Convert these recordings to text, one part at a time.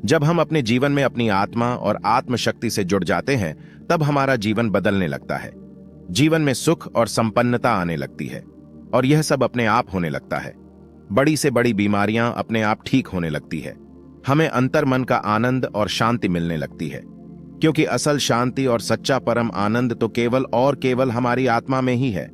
जब हम अपने जीवन में अपनी आत्मा और आत्मशक्ति से जुड़ जाते हैं, तब हमारा जीवन बदलने लगता है। जीवन में सुख और संपन्नता आने लगती है, और यह सब अपने आप होने लगता है। बड़ी से बड़ी बीमारियां अपने आप ठीक होने लगती है। हमें अंतर्मन का आनंद और शांति मिलने लगती है, क्योंकि असल शांति और सच्चा परम आनंद तो केवल और केवल हमारी आत्मा में ही है।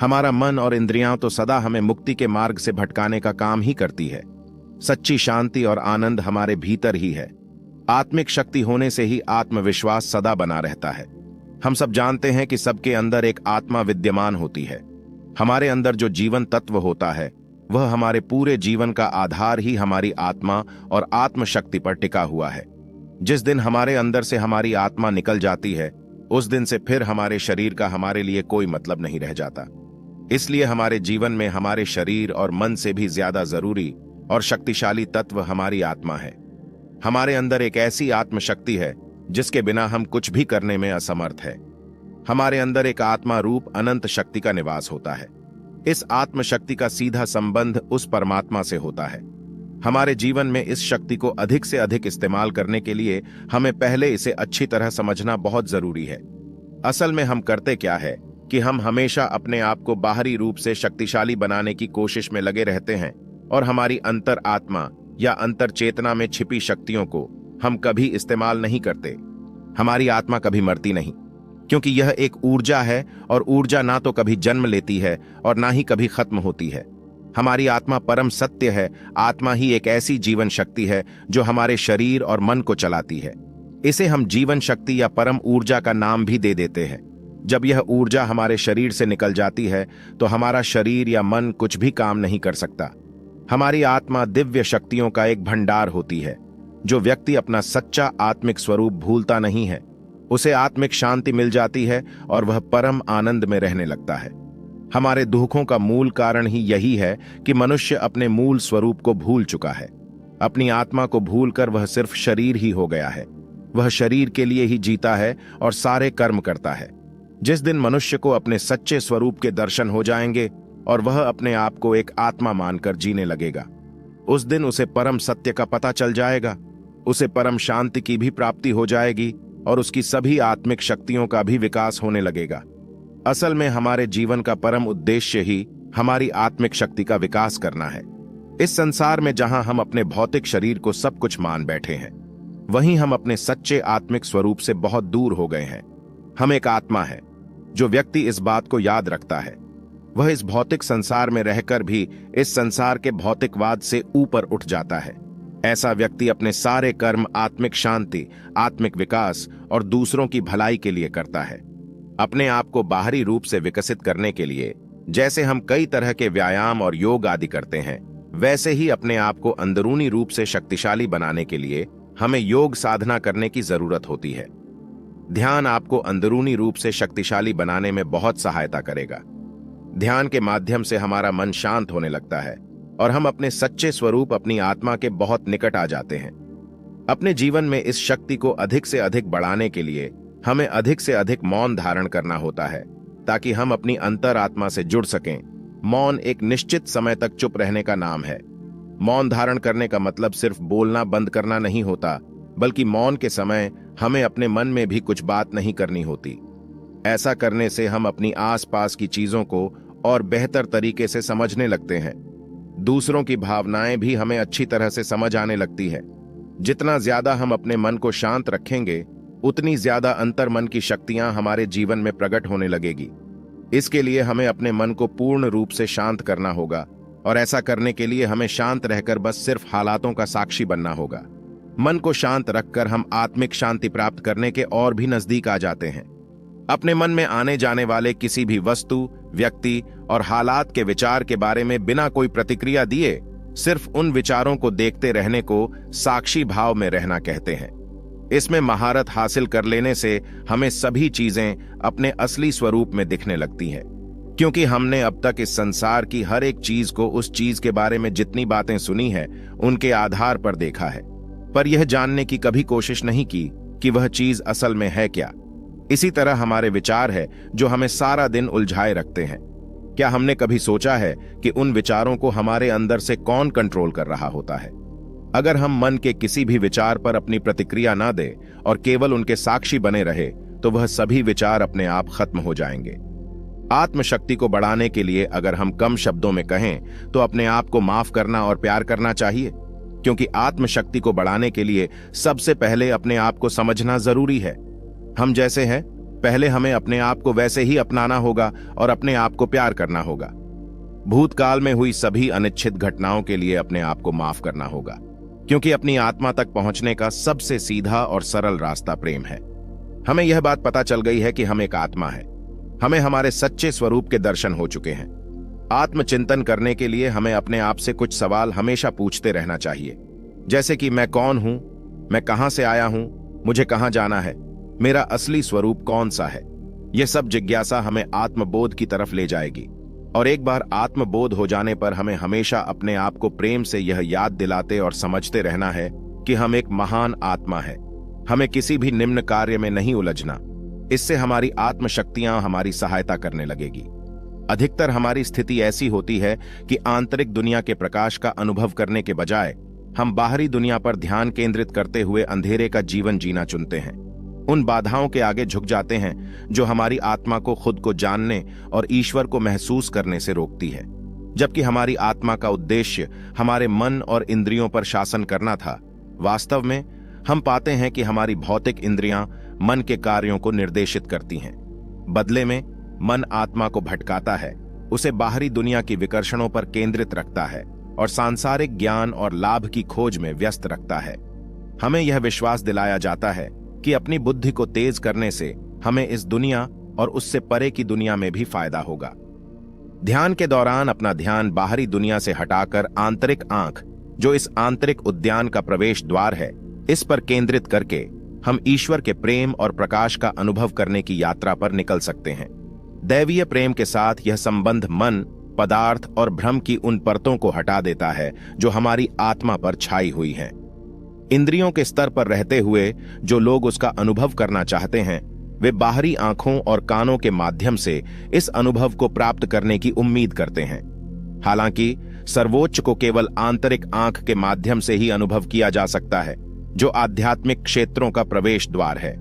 हमारा मन और इंद्रियां तो सदा हमें मुक्ति के मार्ग से भटकाने का काम ही करती है। सच्ची शांति और आनंद हमारे भीतर ही है। आत्मिक शक्ति होने से ही आत्मविश्वास सदा बना रहता है। हम सब जानते हैं कि सबके अंदर एक आत्मा विद्यमान होती है। हमारे अंदर जो जीवन तत्व होता है, वह हमारे पूरे जीवन का आधार ही हमारी आत्मा और आत्मशक्ति पर टिका हुआ है। जिस दिन हमारे अंदर से हमारी आत्मा निकल जाती है, उस दिन से फिर हमारे शरीर का हमारे लिए कोई मतलब नहीं रह जाता। इसलिए हमारे जीवन में हमारे शरीर और मन से भी ज्यादा जरूरी और शक्तिशाली तत्व हमारी आत्मा है। हमारे अंदर एक ऐसी आत्मशक्ति है जिसके बिना हम कुछ भी करने में असमर्थ है। हमारे अंदर एक आत्मा रूप अनंत शक्ति का निवास होता है। इस आत्मशक्ति का सीधा संबंध उस परमात्मा से होता है। हमारे जीवन में इस शक्ति को अधिक से अधिक इस्तेमाल करने के लिए हमें पहले इसे अच्छी तरह समझना बहुत जरूरी है। असल में हम करते क्या है कि हम हमेशा अपने आप को बाहरी रूप से शक्तिशाली बनाने की कोशिश में लगे रहते हैं, और हमारी अंतर आत्मा या अंतर चेतना में छिपी शक्तियों को हम कभी इस्तेमाल नहीं करते। हमारी आत्मा कभी मरती नहीं, क्योंकि यह एक ऊर्जा है, और ऊर्जा ना तो कभी जन्म लेती है और ना ही कभी खत्म होती है। हमारी आत्मा परम सत्य है। आत्मा ही एक ऐसी जीवन शक्ति है जो हमारे शरीर और मन को चलाती है। इसे हम जीवन शक्ति या परम ऊर्जा का नाम भी दे देते हैं। जब यह ऊर्जा हमारे शरीर से निकल जाती है, तो हमारा शरीर या मन कुछ भी काम नहीं कर सकता। हमारी आत्मा दिव्य शक्तियों का एक भंडार होती है। जो व्यक्ति अपना सच्चा आत्मिक स्वरूप भूलता नहीं है, उसे आत्मिक शांति मिल जाती है और वह परम आनंद में रहने लगता है। हमारे दुखों का मूल कारण ही यही है कि मनुष्य अपने मूल स्वरूप को भूल चुका है। अपनी आत्मा को भूलकर वह सिर्फ शरीर ही हो गया है। वह शरीर के लिए ही जीता है और सारे कर्म करता है। जिस दिन मनुष्य को अपने सच्चे स्वरूप के दर्शन हो जाएंगे और वह अपने आप को एक आत्मा मानकर जीने लगेगा, उस दिन उसे परम सत्य का पता चल जाएगा। उसे परम शांति की भी प्राप्ति हो जाएगी और उसकी सभी आत्मिक शक्तियों का भी विकास होने लगेगा। असल में हमारे जीवन का परम उद्देश्य ही हमारी आत्मिक शक्ति का विकास करना है। इस संसार में जहां हम अपने भौतिक शरीर को सब कुछ मान बैठे हैं, वहीं हम अपने सच्चे आत्मिक स्वरूप से बहुत दूर हो गए हैं। हम एक आत्मा है। जो व्यक्ति इस बात को याद रखता है, वह इस भौतिक संसार में रहकर भी इस संसार के भौतिकवाद से ऊपर उठ जाता है। ऐसा व्यक्ति अपने सारे कर्म आत्मिक शांति, आत्मिक विकास और दूसरों की भलाई के लिए करता है। अपने आप को बाहरी रूप से विकसित करने के लिए जैसे हम कई तरह के व्यायाम और योग आदि करते हैं, वैसे ही अपने आप को अंदरूनी रूप से शक्तिशाली बनाने के लिए हमें योग साधना करने की जरूरत होती है। ध्यान आपको अंदरूनी रूप से शक्तिशाली बनाने में बहुत सहायता करेगा। ध्यान के माध्यम से हमारा मन शांत होने लगता है और हम अपने सच्चे स्वरूप, अपनी आत्मा के बहुत निकट आ जाते हैं। अपने जीवन में इस शक्ति को अधिक से अधिक बढ़ाने के लिए हमें अधिक से अधिक मौन धारण करना होता है, ताकि हम अपनी अंतरात्मा से जुड़ सकें। मौन एक निश्चित समय तक चुप रहने का नाम है। मौन धारण करने का मतलब सिर्फ बोलना बंद करना नहीं होता, बल्कि मौन के समय हमें अपने मन में भी कुछ बात नहीं करनी होती। ऐसा करने से हम अपनी आसपास की चीजों को और बेहतर तरीके से समझने लगते हैं। दूसरों की भावनाएं भी हमें अच्छी तरह से समझ आने लगती है। जितना ज्यादा हम अपने मन को शांत रखेंगे, उतनी ज्यादा अंतर्मन की शक्तियां हमारे जीवन में प्रकट होने लगेगी। इसके लिए हमें अपने मन को पूर्ण रूप से शांत करना होगा, और ऐसा करने के लिए हमें शांत रहकर बस सिर्फ हालातों का साक्षी बनना होगा। मन को शांत रखकर हम आत्मिक शांति प्राप्त करने के और भी नजदीक आ जाते हैं। अपने मन में आने जाने वाले किसी भी वस्तु, व्यक्ति और हालात के विचार के बारे में बिना कोई प्रतिक्रिया दिए सिर्फ उन विचारों को देखते रहने को साक्षी भाव में रहना कहते हैं। इसमें महारत हासिल कर लेने से हमें सभी चीजें अपने असली स्वरूप में दिखने लगती हैं, क्योंकि हमने अब तक इस संसार की हर एक चीज को उस चीज के बारे में जितनी बातें सुनी है, उनके आधार पर देखा है, पर यह जानने की कभी कोशिश नहीं की कि वह चीज असल में है क्या। इसी तरह हमारे विचार है जो हमें सारा दिन उलझाए रखते हैं। क्या हमने कभी सोचा है कि उन विचारों को हमारे अंदर से कौन कंट्रोल कर रहा होता है? अगर हम मन के किसी भी विचार पर अपनी प्रतिक्रिया ना दें और केवल उनके साक्षी बने रहे तो वह सभी विचार अपने आप खत्म हो जाएंगे। आत्मशक्ति को बढ़ाने के लिए अगर हम कम शब्दों में कहें तो अपने आप को माफ करना और प्यार करना चाहिए, क्योंकि आत्मशक्ति को बढ़ाने के लिए सबसे पहले अपने आप को समझना जरूरी है। हम जैसे हैं, पहले हमें अपने आप को वैसे ही अपनाना होगा और अपने आप को प्यार करना होगा। भूतकाल में हुई सभी अनिच्छित घटनाओं के लिए अपने आप को माफ करना होगा, क्योंकि अपनी आत्मा तक पहुंचने का सबसे सीधा और सरल रास्ता प्रेम है। हमें यह बात पता चल गई है कि हम एक आत्मा है। हमें हमारे सच्चे स्वरूप के दर्शन हो चुके हैं। आत्मचिंतन करने के लिए हमें अपने आप से कुछ सवाल हमेशा पूछते रहना चाहिए, जैसे कि मैं कौन हूं, मैं कहां से आया हूं, मुझे कहां जाना है, मेरा असली स्वरूप कौन सा है। यह सब जिज्ञासा हमें आत्मबोध की तरफ ले जाएगी, और एक बार आत्मबोध हो जाने पर हमें हमेशा अपने आप को प्रेम से यह याद दिलाते और समझते रहना है कि हम एक महान आत्मा है। हमें किसी भी निम्न कार्य में नहीं उलझना। इससे हमारी आत्मशक्तियां हमारी सहायता करने लगेगी। अधिकतर हमारी स्थिति ऐसी होती है कि आंतरिक दुनिया के प्रकाश का अनुभव करने के बजाय हम बाहरी दुनिया पर ध्यान केंद्रित करते हुए अंधेरे का जीवन जीना चुनते हैं। उन बाधाओं के आगे झुक जाते हैं जो हमारी आत्मा को खुद को जानने और ईश्वर को महसूस करने से रोकती है, जबकि हमारी आत्मा का उद्देश्य हमारे मन और इंद्रियों पर शासन करना था। वास्तव में हम पाते हैं कि हमारी भौतिक इंद्रियां मन के कार्यों को निर्देशित करती हैं। बदले में मन आत्मा को भटकाता है, उसे बाहरी दुनिया की विकर्षणों पर केंद्रित रखता है और सांसारिक ज्ञान और लाभ की खोज में व्यस्त रखता है। हमें यह विश्वास दिलाया जाता है कि अपनी बुद्धि को तेज करने से हमें इस दुनिया और उससे परे की दुनिया में भी फायदा होगा। ध्यान के दौरान अपना ध्यान बाहरी दुनिया से हटाकर आंतरिक आंख, जो इस आंतरिक उद्यान का प्रवेश द्वार है, इस पर केंद्रित करके हम ईश्वर के प्रेम और प्रकाश का अनुभव करने की यात्रा पर निकल सकते हैं। दैवीय प्रेम के साथ यह संबंध मन, पदार्थ और भ्रम की उन परतों को हटा देता है जो हमारी आत्मा पर छाई हुई हैं। इंद्रियों के स्तर पर रहते हुए जो लोग उसका अनुभव करना चाहते हैं, वे बाहरी आंखों और कानों के माध्यम से इस अनुभव को प्राप्त करने की उम्मीद करते हैं। हालांकि सर्वोच्च को केवल आंतरिक आंख के माध्यम से ही अनुभव किया जा सकता है, जो आध्यात्मिक क्षेत्रों का प्रवेश द्वार है।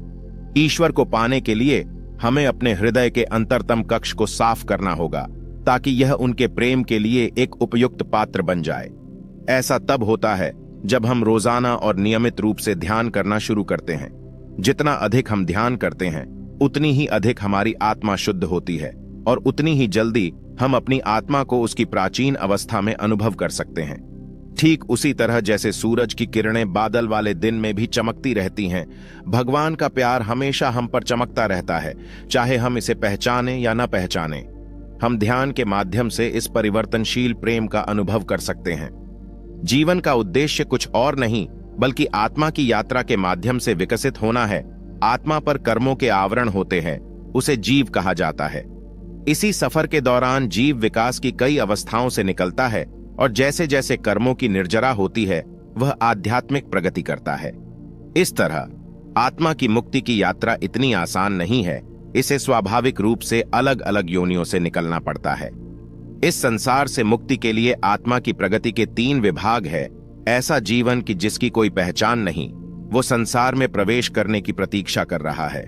ईश्वर को पाने के लिए हमें अपने हृदय के अंतरतम कक्ष को साफ करना होगा, ताकि यह उनके प्रेम के लिए एक उपयुक्त पात्र बन जाए। ऐसा तब होता है जब हम रोजाना और नियमित रूप से ध्यान करना शुरू करते हैं। जितना अधिक हम ध्यान करते हैं, उतनी ही अधिक हमारी आत्मा शुद्ध होती है और उतनी ही जल्दी हम अपनी आत्मा को उसकी प्राचीन अवस्था में अनुभव कर सकते हैं। ठीक उसी तरह जैसे सूरज की किरणें बादल वाले दिन में भी चमकती रहती हैं, भगवान का प्यार हमेशा हम पर चमकता रहता है, चाहे हम इसे पहचाने या न पहचाने। हम ध्यान के माध्यम से इस परिवर्तनशील प्रेम का अनुभव कर सकते हैं। जीवन का उद्देश्य कुछ और नहीं, बल्कि आत्मा की यात्रा के माध्यम से विकसित होना है। आत्मा पर कर्मों के आवरण होते हैं, उसे जीव कहा जाता है। इसी सफर के दौरान जीव विकास की कई अवस्थाओं से निकलता है और जैसे जैसे कर्मों की निर्जरा होती है, वह आध्यात्मिक प्रगति करता है। इस तरह आत्मा की मुक्ति की यात्रा इतनी आसान नहीं है। इसे स्वाभाविक रूप से अलग अलग योनियों से निकलना पड़ता है। इस संसार से मुक्ति के लिए आत्मा की प्रगति के 3 विभाग है। ऐसा जीवन कि जिसकी कोई पहचान नहीं, वो संसार में प्रवेश करने की प्रतीक्षा कर रहा है।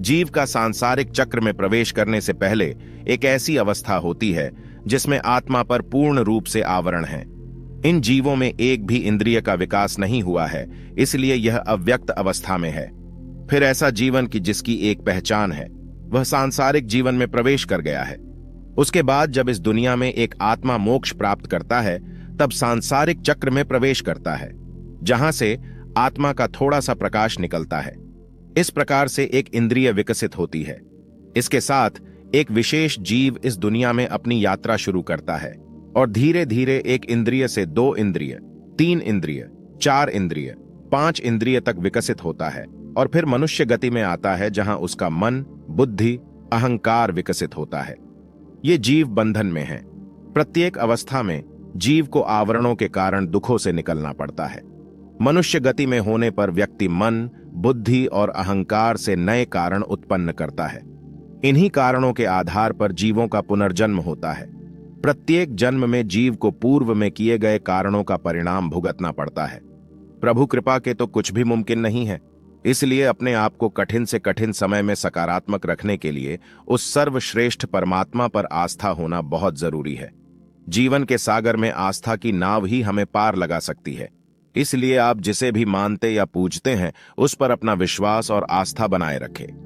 जीव का सांसारिक चक्र में प्रवेश करने से पहले एक ऐसी अवस्था होती है जिसमें आत्मा पर पूर्ण रूप से आवरण है। इन जीवों में एक भी इंद्रिय का विकास नहीं हुआ है, इसलिए यह अव्यक्त अवस्था में है। फिर ऐसा जीवन की जिसकी एक पहचान है, वह सांसारिक जीवन में प्रवेश कर गया है। उसके बाद जब इस दुनिया में एक आत्मा मोक्ष प्राप्त करता है, तब सांसारिक चक्र में प्रवेश करता है, जहां से आत्मा का थोड़ा सा प्रकाश निकलता है। इस प्रकार से एक इंद्रिय विकसित होती है। इसके साथ एक विशेष जीव इस दुनिया में अपनी यात्रा शुरू करता है और धीरे धीरे 1 इंद्रिय से 2 इंद्रिय, 3 इंद्रिय, 4 इंद्रिय, 5 इंद्रिय तक विकसित होता है और फिर मनुष्य गति में आता है, जहां उसका मन, बुद्धि, अहंकार विकसित होता है। ये जीव बंधन में है। प्रत्येक अवस्था में जीव को आवरणों के कारण दुखों से निकलना पड़ता है। मनुष्य गति में होने पर व्यक्ति मन, बुद्धि और अहंकार से नए कारण उत्पन्न करता है। इन्हीं कारणों के आधार पर जीवों का पुनर्जन्म होता है। प्रत्येक जन्म में जीव को पूर्व में किए गए कारणों का परिणाम भुगतना पड़ता है। प्रभु कृपा के तो कुछ भी मुमकिन नहीं है। इसलिए अपने आप को कठिन से कठिन समय में सकारात्मक रखने के लिए उस सर्वश्रेष्ठ परमात्मा पर आस्था होना बहुत जरूरी है। जीवन के सागर में आस्था की नाव ही हमें पार लगा सकती है। इसलिए आप जिसे भी मानते या पूजते हैं, उस पर अपना विश्वास और आस्था बनाए रखें।